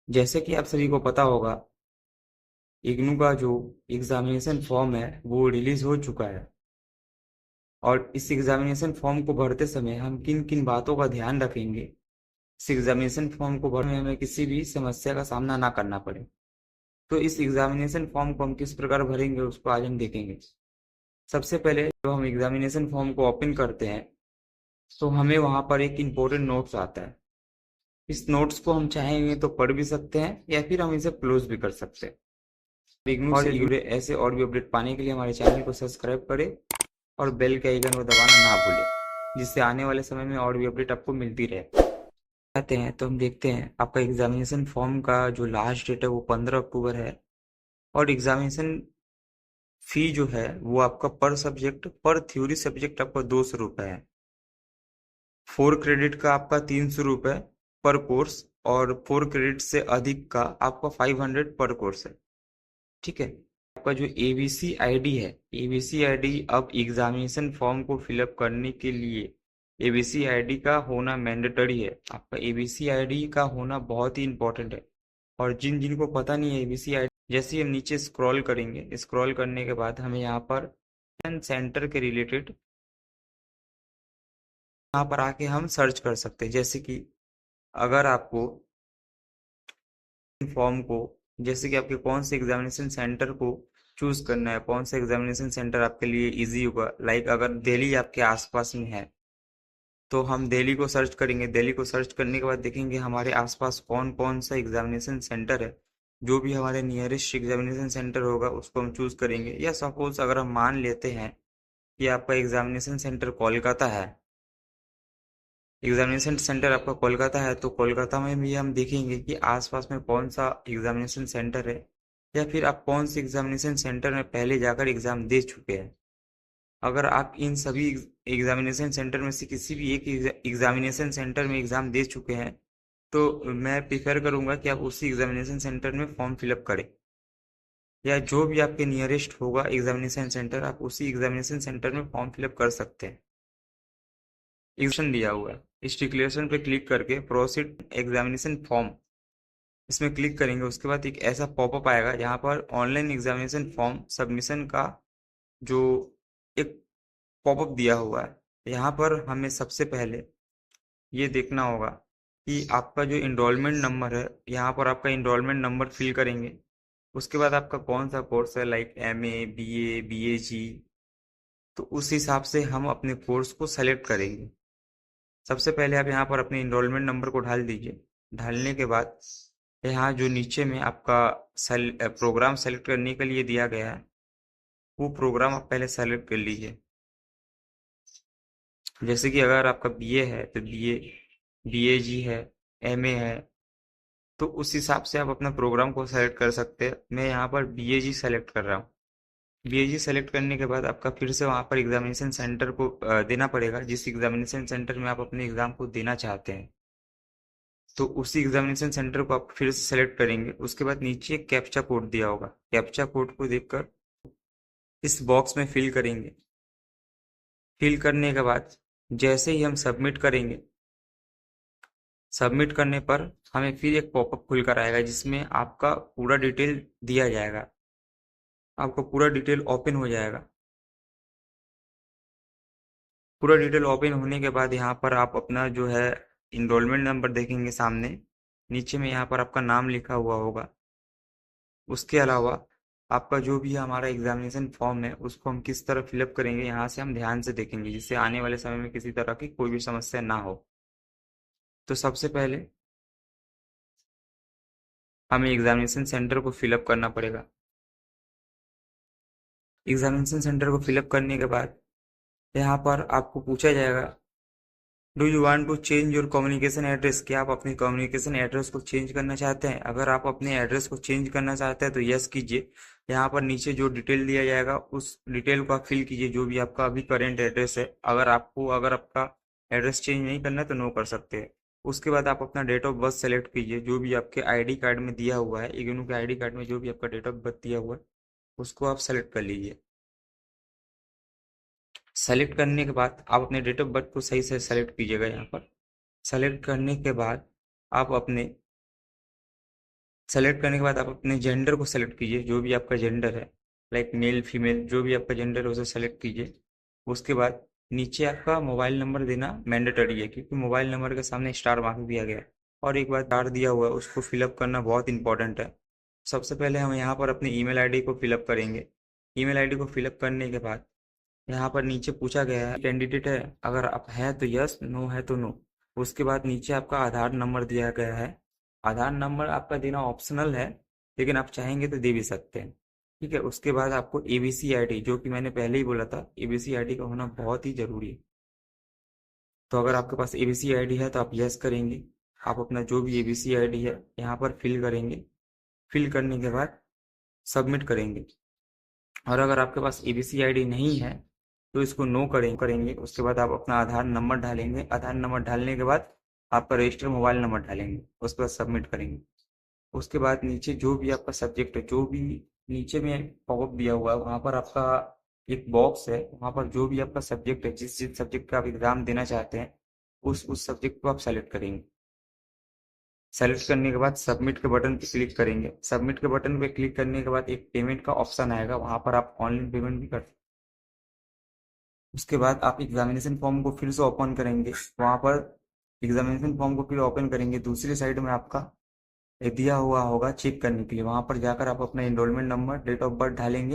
जैसे कि आप सभी को पता होगा, इग्नू का जो एग्जामिनेशन फॉर्म है वो रिलीज हो चुका है। और इस एग्जामिनेशन फॉर्म को भरते समय हम किन किन बातों का ध्यान रखेंगे, इस एग्जामिनेशन फॉर्म को भरने में हमें किसी भी समस्या का सामना ना करना पड़े। तो इस एग्जामिनेशन फॉर्म को हम किस प्रकार भरेंगे उसको आज हम देखेंगे। सबसे पहले जो हम एग्जामिनेशन फॉर्म को ओपन करते हैं तो हमें वहां पर एक इम्पोर्टेंट नोट्स आता है। इस नोट्स को हम चाहेंगे तो पढ़ भी सकते हैं या फिर हम इसे क्लोज भी कर सकते हैं। इग्नू से जुड़े ऐसे और भी अपडेट पाने के लिए हमारे चैनल को सब्सक्राइब करें और बेल के आइकन को दबाना ना भूलें, जिससे आने वाले समय में और भी अपडेट आपको मिलती रहे। आते हैं तो हम देखते हैं आपका एग्जामिनेशन फॉर्म का जो लास्ट डेट है वो 15 अक्टूबर है। और एग्जामिनेशन फी जो है वो आपका पर थ्योरी सब्जेक्ट आपका 200 रुपये है। 4 क्रेडिट का आपका 300 रुपये पर कोर्स, और 4 क्रेडिट से अधिक का आपका 500 पर कोर्स है। ठीक है। आपका जो एबीसी आईडी है, एबीसी आईडी अब एग्जामिनेशन फॉर्म को फिलअप करने के लिए एबीसी आईडी का होना मैंडेटरी है। आपका एबीसी आईडी का होना बहुत ही इंपॉर्टेंट है। और जिन जिनको पता नहीं है एबीसी आईडी, जैसे ही हम नीचे स्क्रॉल करेंगे, स्क्रॉल करने के बाद हमें यहाँ पर सेंटर के रिलेटेड यहाँ पर आके हम सर्च कर सकते हैं। जैसे कि अगर आपको फॉर्म को, जैसे कि आपके कौन से एग्जामिनेशन सेंटर को चूज करना है, कौन सा एग्जामिनेशन सेंटर आपके लिए इजी होगा, लाइक अगर दिल्ली आपके आसपास में है तो हम दिल्ली को सर्च करेंगे। दिल्ली को सर्च करने के बाद देखेंगे हमारे आसपास कौन कौन सा एग्जामिनेशन सेंटर है। जो भी हमारे नियरेस्ट एग्जामिनेशन सेंटर होगा उसको हम चूज करेंगे। या सपोज अगर हम मान लेते हैं कि आपका एग्जामिनेशन सेंटर कोलकाता है, एग्जामिनेशन सेंटर आपका कोलकाता है, तो कोलकाता में भी हम देखेंगे कि आसपास में कौन सा एग्जामिनेशन सेंटर है, या फिर आप कौन से एग्जामिनेशन सेंटर में पहले जाकर एग्जाम दे चुके हैं। अगर आप इन सभी एग्जामिनेशन सेंटर में से किसी भी एक एग्जामिनेशन सेंटर में एग्जाम दे चुके हैं तो मैं प्रिफर करूंगा कि आप उसी एग्जामिनेशन सेंटर में फॉर्म फिलअप करें। या जो भी आपके नियरेस्ट होगा एग्जामिनेशन सेंटर, आप उसी एग्जामिनेशन सेंटर में फॉर्म फिलअप कर सकते हैं। एग्जामिनेशन दिया हुआ है, इस डिक्लेरेशन पे क्लिक करके प्रोसीड एग्जामिनेशन फॉर्म, इसमें क्लिक करेंगे। उसके बाद एक ऐसा पॉपअप आएगा जहाँ पर ऑनलाइन एग्जामिनेशन फॉर्म सबमिशन का जो एक पॉपअप दिया हुआ है। यहाँ पर हमें सबसे पहले ये देखना होगा कि आपका जो इनरोलमेंट नंबर है, यहाँ पर आपका इनरोलमेंट नंबर फिल करेंगे। उसके बाद आपका कौन सा कोर्स है, लाइक एमए, बीए, बीएजी, तो उस हिसाब से हम अपने कोर्स को सेलेक्ट करेंगे। सबसे पहले आप यहाँ पर अपने इनरोलमेंट नंबर को डाल दीजिए। डालने के बाद यहाँ जो नीचे में आपका प्रोग्राम सेलेक्ट करने के लिए दिया गया है, वो प्रोग्राम आप पहले सेलेक्ट कर लीजिए। जैसे कि अगर आपका बीए है तो बीए, बीएजी है, एमए है, तो उस हिसाब से आप अपना प्रोग्राम को सेलेक्ट कर सकते हैं। मैं यहाँ पर बीएजी सेलेक्ट कर रहा हूँ। बीएजी सेलेक्ट करने के बाद आपका फिर से वहाँ पर एग्जामिनेशन सेंटर को देना पड़ेगा, जिस एग्जामिनेशन सेंटर में आप अपने एग्जाम को देना चाहते हैं। तो उसी एग्जामिनेशन सेंटर को आप फिर से सेलेक्ट करेंगे। उसके बाद नीचे एक कैप्चा कोड दिया होगा, कैप्चा कोड को देखकर इस बॉक्स में फिल करेंगे। फिल करने के बाद जैसे ही हम सबमिट करेंगे, सबमिट करने पर हमें फिर एक पॉपअप खुलकर आएगा जिसमें आपका पूरा डिटेल दिया जाएगा। आपका पूरा डिटेल ओपन हो जाएगा। पूरा डिटेल ओपन होने के बाद यहाँ पर आप अपना जो है इनरोलमेंट नंबर देखेंगे सामने, नीचे में यहाँ पर आपका नाम लिखा हुआ होगा। उसके अलावा आपका जो भी हमारा एग्जामिनेशन फॉर्म है उसको हम किस तरह फिलअप करेंगे यहाँ से हम ध्यान से देखेंगे, जिससे आने वाले समय में किसी तरह की कोई भी समस्या ना हो। तो सबसे पहले हमें एग्जामिनेशन सेंटर को फिलअप करना पड़ेगा। एग्जामिनेशन सेंटर को फिलअप करने के बाद यहाँ पर आपको पूछा जाएगा, do you want to change your communication address, क्या आप अपने कम्युनिकेशन एड्रेस को चेंज करना चाहते हैं। अगर आप अपने एड्रेस को चेंज करना चाहते हैं तो यस कीजिए। यहाँ पर नीचे जो डिटेल दिया जाएगा उस डिटेल को आप फिल कीजिए, जो भी आपका अभी करेंट एड्रेस है। अगर आपका एड्रेस चेंज नहीं करना है तो नो कर सकते हैं। उसके बाद आप अपना डेट ऑफ बर्थ सेलेक्ट कीजिए, जो भी आपके आईडी कार्ड में दिया हुआ है, इग्नू के आईडी कार्ड में जो भी आपका डेट ऑफ बर्थ दिया हुआ है उसको आप सेलेक्ट कर लीजिए। सेलेक्ट करने के बाद आप अपने डेट ऑफ बर्थ को सही से सेलेक्ट कीजिएगा। यहाँ पर सेलेक्ट करने के बाद आप अपने सेलेक्ट करने के बाद आप अपने जेंडर को सेलेक्ट कीजिए, जो भी आपका जेंडर है, लाइक मेल फीमेल जो भी आपका जेंडर है उसे सेलेक्ट कीजिए। उसके बाद नीचे आपका मोबाइल नंबर देना मैंडेटरी है, क्योंकि मोबाइल नंबर के सामने स्टार मार्क दिया गया है। और एक बार स्टार दिया हुआ है उसको फिलअप करना बहुत इंपॉर्टेंट है। सबसे पहले हम यहाँ पर अपनी ईमेल आईडी को फिलअप करेंगे। ईमेल आईडी को फिलअप करने के बाद यहाँ पर नीचे पूछा गया है कैंडिडेट है, अगर आप है तो यस, नो है तो नो। उसके बाद नीचे आपका आधार नंबर दिया गया है। आधार नंबर आपका देना ऑप्शनल है, लेकिन आप चाहेंगे तो दे भी सकते हैं। ठीक है, उसके बाद आपको एबीसी आईडी, जो कि मैंने पहले ही बोला था, एबीसी आईडी का होना बहुत ही जरूरी है। तो अगर आपके पास एबीसी आईडी है तो आप यस करेंगे। आप अपना जो भी एबीसी आईडी है यहाँ पर फिल करेंगे। फिल करने के बाद सबमिट करेंगे। और अगर आपके पास एबीसी आईडी नहीं है तो इसको नो करेंगे। उसके बाद आप अपना आधार नंबर डालेंगे। आधार नंबर डालने के बाद आपका रजिस्टर मोबाइल नंबर डालेंगे। उसके बाद सबमिट करेंगे। उसके बाद नीचे जो भी आपका सब्जेक्ट है, जो भी नीचे में पॉपअप दिया हुआ है वहाँ पर आपका एक बॉक्स है, वहाँ पर जो भी आपका सब्जेक्ट है, जिस जिस सब्जेक्ट का आप एग्जाम देना चाहते हैं उस सब्जेक्ट को आप सेलेक्ट करेंगे। सेलेक्ट करने के बाद सबमिट के बटन पे क्लिक करेंगे। सबमिट के बटन पे क्लिक करने के बाद एक पेमेंट का ऑप्शन आएगा, वहाँ पर आप ऑनलाइन पेमेंट भी कर सकते हैं। उसके बाद आप एग्जामिनेशन फॉर्म को फिर से ओपन करेंगे। वहाँ पर एग्जामिनेशन फॉर्म को फिर ओपन करेंगे। दूसरी साइड में आपका दिया हुआ होगा चेक करने के लिए, वहाँ पर जाकर आप अपना enrolment number, date of birth डालेंगे।